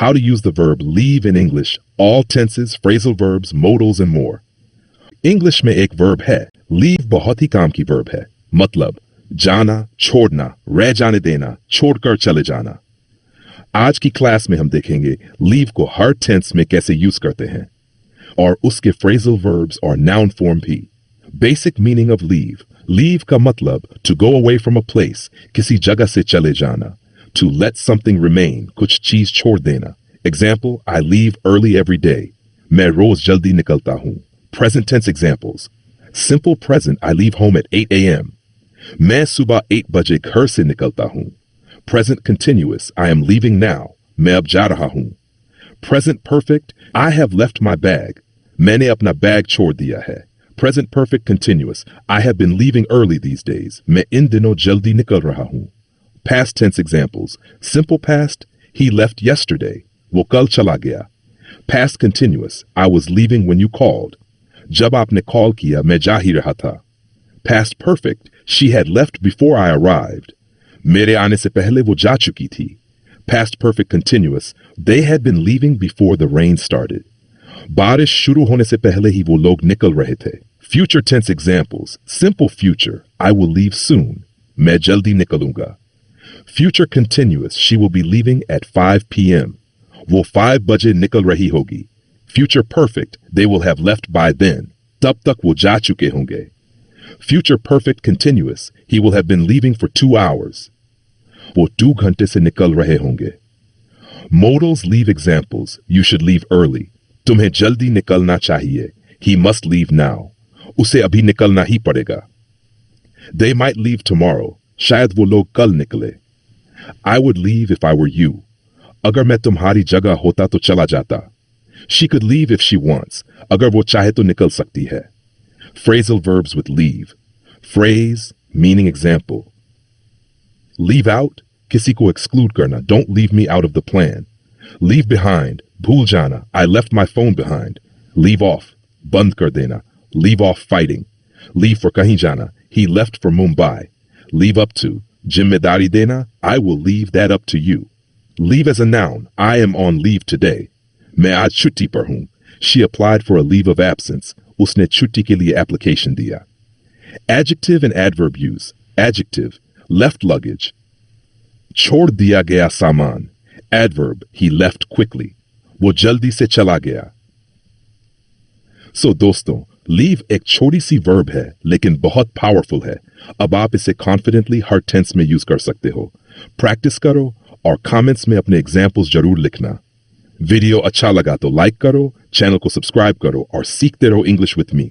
how to use the verb leave in English, all tenses, phrasal verbs, modals and more. English में एक verb है, leave बहुत ही काम की वर्ब है, मतलब जाना, छोड़ना, रह जाने देना, छोड़कर चले जाना। आज की क्लास में हम देखेंगे लीव को हर टेंस में कैसे यूज करते हैं और उसके फ्रेजल वर्ब्स और नाउन फॉर्म भी। Basic meaning of leave, leave का मतलब to go away from a place, किसी जगह से चले जाना, टू लेट समथिंग रिमेन, कुछ चीज छोड़ देना। Example, I leave early every day, मैं रोज जल्दी निकलता हूँ। Present tense examples. Simple present, I leave home at 8 a.m. मैं सुबह 8 बजे घर से निकलता हूँ। Present continuous, I am leaving now. मैं अब जा रहा हूँ। Present perfect, I have left my bag. मैंने अपना बैग छोड़ दिया है। Present perfect continuous, I have been leaving early these days. मैं इन दिनों जल्दी निकल रहा हूँ। Past tense examples. Simple past, he left yesterday. वो कल चला गया। Past continuous, I was leaving when you called. जब आपने कॉल किया मैं जा ही रहा था। Past perfect, she had left before I arrived. मेरे आने से पहले वो जा चुकी थी। Past perfect continuous, they had been leaving before the rain started. बारिश शुरू होने से पहले ही वो लोग निकल रहे थे। Future tense examples. Simple future, I will leave soon. मैं जल्दी निकलूंगा। Future continuous, she will be leaving at 5 p.m. वो 5 बजे निकल रही होगी। Future perfect, they will have left by then. तब तक वो जा चुके होंगे। Future perfect continuous, he will have been leaving for 2 hours. वो 2 घंटे से निकल रहे होंगे। Modals leave examples. You should leave early. तुम्हें जल्दी निकलना चाहिए। He must leave now. उसे अभी निकलना ही पड़ेगा। They might leave tomorrow. शायद वो लोग कल निकले। I would leave if I were you. अगर मैं तुम्हारी जगह होता तो चला जाता। She could leave if she wants. अगर वो चाहे तो निकल सकती है। Phrasal verbs with leave. Phrase, meaning example. Leave out, किसी को exclude करना. Don't leave me out of the plan. Leave behind, भूल जाना. I left my phone behind. Leave off, बंद कर देना. Leave off fighting. Leave for कहीं जाना. He left for Mumbai. Leave up to, जिम्मेदारी देना. I will leave that up to you. Leave as a noun. I am on leave today. मैं आज छुट्टी पर हूं। She applied for a leave of absence. उसने छुट्टी के लिए एप्लीकेशन दिया। Adjective and adverb use. Adjective, left luggage. छोड़ दिया गया सामान। Adverb, he left quickly. वो जल्दी से चला गया। दोस्तों, leave एक छोटी सी verb है लेकिन बहुत powerful है। अब आप इसे confidently हर tense में यूज कर सकते हो। प्रैक्टिस करो और comments में अपने examples जरूर लिखना। वीडियो अच्छा लगा तो लाइक करो, चैनल को सब्सक्राइब करो और सीखते रहो इंग्लिश विथ मी।